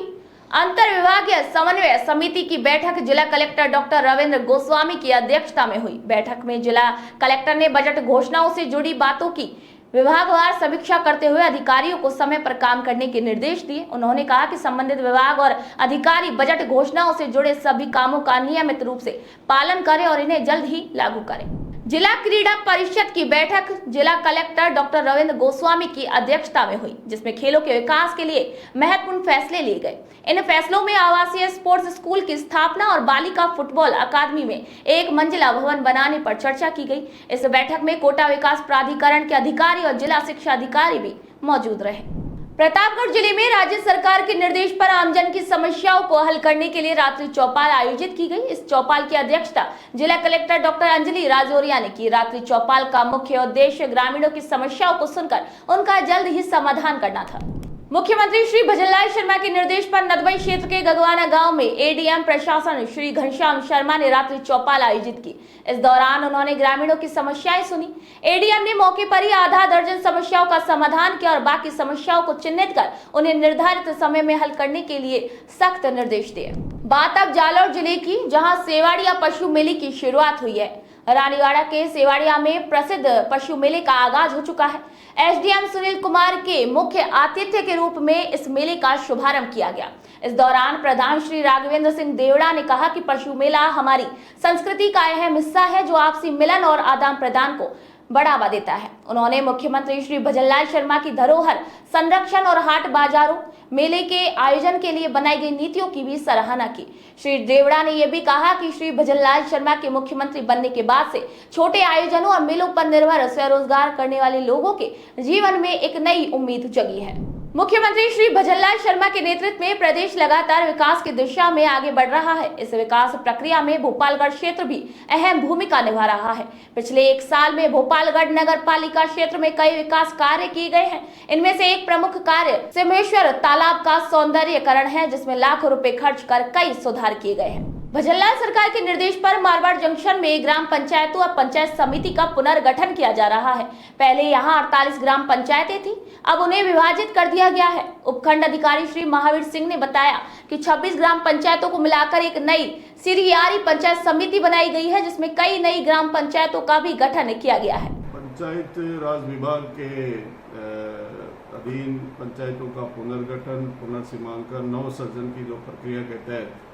अंतर विभागीय समन्वय समिति की बैठक जिला कलेक्टर डॉक्टर रविंद्र गोस्वामी की अध्यक्षता में हुई। बैठक में जिला कलेक्टर ने बजट घोषणाओं से जुड़ी बातों की विभागवार समीक्षा करते हुए अधिकारियों को समय पर काम करने के निर्देश दिए। उन्होंने कहा कि संबंधित विभाग और अधिकारी बजट घोषणाओं से जुड़े सभी कामों का नियमित रूप से पालन करें और इन्हें जल्द ही लागू करें। जिला क्रीड़ा परिषद की बैठक जिला कलेक्टर डॉक्टर रविंद्र गोस्वामी की अध्यक्षता में हुई, जिसमें खेलों के विकास के लिए महत्वपूर्ण फैसले लिए गए। इन फैसलों में आवासीय स्पोर्ट्स स्कूल की स्थापना और बालिका फुटबॉल अकादमी में एक मंजिला भवन बनाने पर चर्चा की गई। इस बैठक में कोटा विकास प्राधिकरण के अधिकारी और जिला शिक्षा अधिकारी भी मौजूद रहे। प्रतापगढ़ जिले में राज्य सरकार के निर्देश पर आमजन की समस्याओं को हल करने के लिए रात्रि चौपाल आयोजित की गई। इस चौपाल की अध्यक्षता जिला कलेक्टर डॉक्टर अंजलि राजौरिया ने की। रात्रि चौपाल का मुख्य उद्देश्य ग्रामीणों की समस्याओं को सुनकर उनका जल्द ही समाधान करना था। मुख्यमंत्री श्री भजनलाल शर्मा के निर्देश पर नदबई क्षेत्र के गगवाना गांव में एडीएम प्रशासन श्री घनश्याम शर्मा ने रात्रि चौपाल आयोजित की। इस दौरान उन्होंने ग्रामीणों की समस्याएं सुनी। एडीएम ने मौके पर ही आधा दर्जन समस्याओं का समाधान किया और बाकी समस्याओं को चिन्हित कर उन्हें निर्धारित समय में हल करने के लिए सख्त निर्देश दिए। बात अब जालौर जिले की, जहाँ सेवाड़िया पशु मेले की शुरुआत हुई है। रानीवाड़ा के सेवाड़िया में प्रसिद्ध पशु मेले का आगाज हो चुका है। एसडीएम सुनील कुमार के मुख्य आतिथ्य के रूप में इस मेले का शुभारंभ किया गया। इस दौरान प्रधान श्री राघवेंद्र सिंह देवड़ा ने कहा कि पशु मेला हमारी संस्कृति का अहम हिस्सा है, जो आपसी मिलन और आदान प्रदान को बढ़ावा देता है। उन्होंने मुख्यमंत्री श्री भजनलाल शर्मा की धरोहर संरक्षण और हाट बाजारों मेले के आयोजन के लिए बनाई गई नीतियों की भी सराहना की। श्री देवड़ा ने यह भी कहा कि श्री भजनलाल शर्मा के मुख्यमंत्री बनने के बाद से छोटे आयोजनों और मेलों पर निर्भर स्वरोजगार करने वाले लोगों के जीवन में एक नई उम्मीद जगी है। मुख्यमंत्री श्री भजनलाल शर्मा के नेतृत्व में प्रदेश लगातार विकास की दिशा में आगे बढ़ रहा है। इस विकास प्रक्रिया में भोपालगढ़ क्षेत्र भी अहम भूमिका निभा रहा है। पिछले एक साल में भोपालगढ़ नगर पालिका क्षेत्र में कई विकास कार्य किए गए हैं। इनमें से एक प्रमुख कार्य सिमेश्वर तालाब का सौंदर्यीकरण है, जिसमें लाखों रुपए खर्च कर कई सुधार किए गए हैं। भजनलाल सरकार के निर्देश पर मारवाड़ जंक्शन में ग्राम पंचायतों और पंचायत समिति का पुनर्गठन किया जा रहा है। पहले यहां 48 ग्राम पंचायतें थी, अब उन्हें विभाजित कर दिया गया है। उपखंड अधिकारी श्री महावीर सिंह ने बताया कि 26 ग्राम पंचायतों को मिलाकर एक नई सिरियारी पंचायत समिति बनाई गई है, जिसमें कई नई ग्राम पंचायतों का भी गठन किया गया है। पंचायत राज विभाग के अधीन पंचायतों का पुनर्गठन, पुनर्सीमांकन, नवसर्जन की जो प्रक्रिया के तहत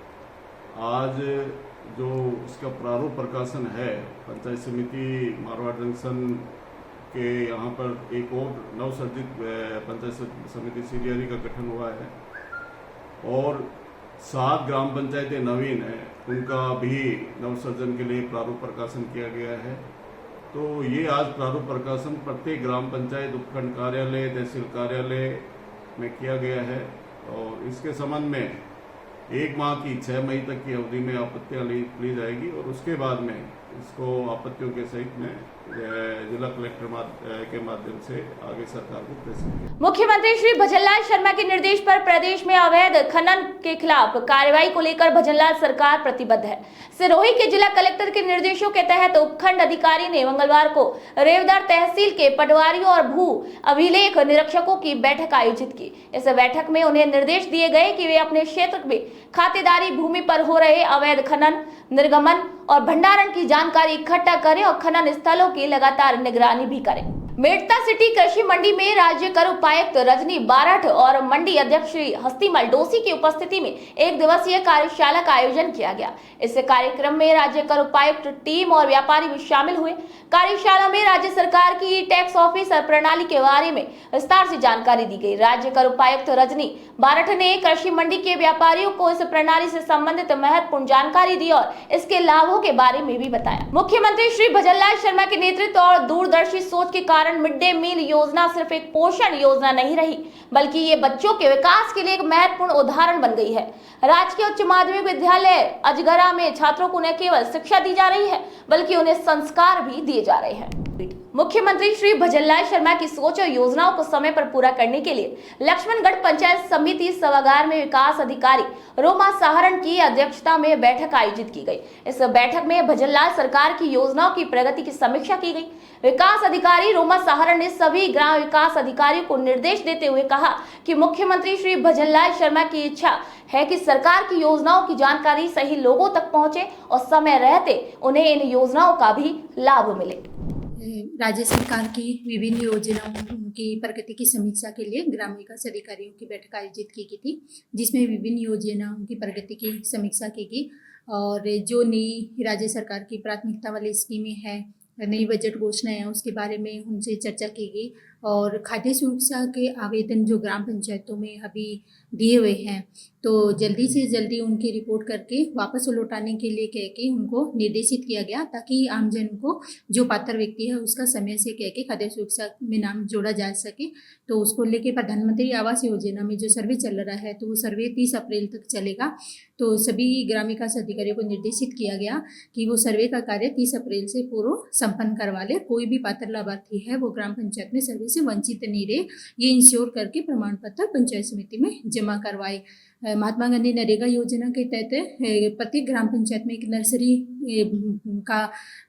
आज जो इसका प्रारूप प्रकाशन है, पंचायत समिति मारवाड़ जंक्शन के यहाँ पर एक और नवसर्जित पंचायत समिति सिरियारी का गठन हुआ है और 7 ग्राम पंचायतें नवीन हैं, उनका भी नवसर्जन के लिए प्रारूप प्रकाशन किया गया है। तो ये आज प्रारूप प्रकाशन प्रत्येक ग्राम पंचायत, उपखंड कार्यालय, तहसील कार्यालय में किया गया है और इसके संबंध में 1 माह की 6 मई तक की अवधि में आपत्तियां ली जाएगी और उसके बाद में इसको आपत्तियों के सहित में जिला कलेक्टर के माध्यम से आगे सरकार को प्रेषित। मुख्यमंत्री श्री भजनलाल शर्मा के निर्देश पर प्रदेश में अवैध खनन के खिलाफ कार्रवाई को लेकर भजनलाल सरकार प्रतिबद्ध है। सिरोही के जिला कलेक्टर के निर्देशों के तहत उपखंड अधिकारी ने मंगलवार को रेवदार तहसील के पटवारियों और भू अभिलेख निरीक्षकों की बैठक आयोजित की। इस बैठक में उन्हें निर्देश दिए गए कि वे अपने क्षेत्र में खातेदारी भूमि पर हो रहे अवैध खनन, निर्गमन और भंडारण की जानकारी इकट्ठा करें और खनन स्थलों की लगातार निगरानी भी करें। मेड़ता सिटी कृषि मंडी में राज्य कर उपायुक्त रजनी बारठ और मंडी अध्यक्ष श्री हस्तीमल डोसी की उपस्थिति में 1 दिवसीय कार्यशाला का आयोजन किया गया। इस कार्यक्रम में राज्य कर उपायुक्त टीम और व्यापारी भी शामिल हुए। कार्यशाला में राज्य सरकार की टैक्स ऑफिसर प्रणाली के बारे में विस्तार से जानकारी दी गई। राज्य कर उपायुक्त रजनी बारठ ने कृषि मंडी के व्यापारियों को इस प्रणाली से संबंधित महत्वपूर्ण जानकारी दी और इसके लाभों के बारे में भी बताया। मुख्यमंत्री श्री भजनलाल शर्मा के नेतृत्व और दूरदर्शी सोच के कारण मिड डे मील योजना सिर्फ एक पोषण योजना नहीं रही, बल्कि ये बच्चों के विकास के लिए एक महत्वपूर्ण उदाहरण बन गई है। राजकीय उच्च माध्यमिक विद्यालय अजगरा में छात्रों को न केवल शिक्षा दी जा रही है, बल्कि उन्हें संस्कार भी दिए जा रहे हैं। मुख्यमंत्री श्री भजनलाल शर्मा की सोच और योजनाओं को समय पर पूरा करने के लिए लक्ष्मणगढ़ पंचायत समिति सभागार में विकास अधिकारी रोमा सहारण की अध्यक्षता में बैठक आयोजित की गई। इस बैठक में भजनलाल सरकार की योजनाओं की प्रगति की समीक्षा की गई। विकास अधिकारी रोमा सहारण ने सभी ग्राम विकास अधिकारियों को निर्देश देते हुए कहा कि मुख्यमंत्री श्री भजनलाल शर्मा की इच्छा है कि सरकार की योजनाओं की जानकारी सही लोगों तक पहुंचे और समय रहते उन्हें इन योजनाओं का भी लाभ मिले। राज्य सरकार की विभिन्न योजनाओं की प्रगति की समीक्षा के लिए ग्राम विकास अधिकारियों की बैठक आयोजित की गई थी, जिसमें विभिन्न योजनाओं की प्रगति की समीक्षा की गई और जो नई राज्य सरकार की प्राथमिकता वाली स्कीमें हैं, नई बजट घोषणाएं हैं, उसके बारे में उनसे चर्चा की गई और खाद्य सुरक्षा के आवेदन जो ग्राम पंचायतों में अभी दिए हुए हैं तो जल्दी से जल्दी उनकी रिपोर्ट करके वापस लौटाने के लिए कह के उनको निर्देशित किया गया, ताकि आमजन को जो पात्र व्यक्ति है उसका समय से कह के खाद्य सुरक्षा में नाम जोड़ा जा सके। तो उसको लेके प्रधानमंत्री आवास योजना में जो सर्वे चल रहा है तो वो सर्वे 30 अप्रैल तक चलेगा। तो सभी ग्राम विकास अधिकारियों को निर्देशित किया गया कि वो सर्वे का कार्य 30 अप्रैल से पूर्व संपन्न करवा ले। कोई भी पात्र लाभार्थी है वो ग्राम पंचायत में सर्वे से वंचित नहीं रहे, ये इंश्योर करके प्रमाण पत्र पंचायत समिति में जमा करवाए। महात्मा गांधी नरेगा योजना के तहत प्रत्येक ग्राम पंचायत में एक नर्सरी का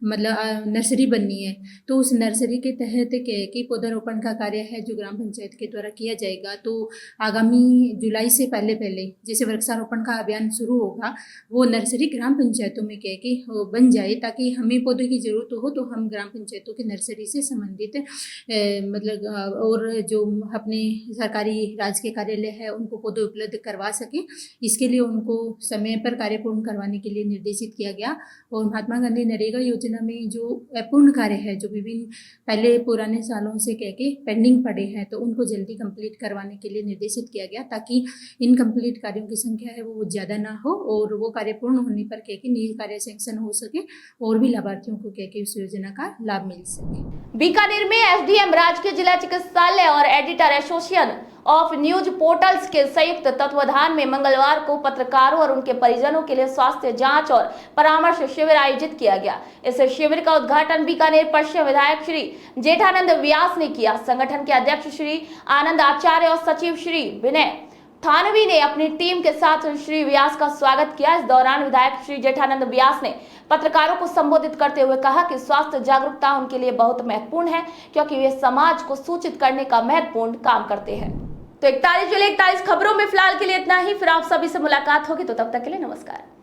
मतलब नर्सरी बननी है, तो उस नर्सरी के तहत कि पौधारोपण का कार्य है जो ग्राम पंचायत के द्वारा किया जाएगा। तो आगामी जुलाई से पहले जैसे वृक्षारोपण का अभियान शुरू होगा वो नर्सरी ग्राम पंचायतों में कह के बन जाए, ताकि हमें पौधों की जरूरत हो तो हम ग्राम पंचायतों के नर्सरी से संबंधित मतलब और जो अपने सरकारी राज के कार्यालय है उनको पौधे उपलब्ध करवा सके। इसके लिए उनको समय पर कार्य पूर्ण करवाने के लिए निर्देशित किया गया। और महात्मा गांधी नरेगा योजना में जो अपूर्ण कार्य है, जो विभिन्न पहले पुराने सालों से कह के पेंडिंग पड़े हैं, तो उनको जल्दी कंप्लीट करवाने के लिए निर्देशित किया गया, ताकि इनकम्प्लीट कार्यों की संख्या है वो ज़्यादा ना हो और वो कार्य पूर्ण होने पर कह के नई कार्य सैंक्शन हो सके और भी लाभार्थियों को कह के इस योजना का लाभ मिल सके। बीकानेर में एसडीएम राजकीय जिला चिकित्सालय और editor association of news portals के संयुक्त तत्वाधान में मंगलवार को पत्रकारों और उनके परिजनों के लिए स्वास्थ्य जांच और परामर्श शिविर आयोजित किया गया। इस शिविर का उद्घाटन बीकानेर पश्चिम विधायक श्री जेठानंद व्यास ने किया। संगठन के अध्यक्ष श्री आनंद आचार्य और सचिव श्री विनय थानवी ने अपनी टीम के साथ श्री व्यास का स्वागत किया। इस दौरान विधायक श्री जेठानंद व्यास ने पत्रकारों को संबोधित करते हुए कहा कि स्वास्थ्य जागरूकता उनके लिए बहुत महत्वपूर्ण है, क्योंकि वे समाज को सूचित करने का महत्वपूर्ण काम करते हैं। तो 41 जुलाई 41 खबरों में फिलहाल के लिए इतना ही। फिर आप सभी से मुलाकात होगी, तो तब तक के लिए नमस्कार।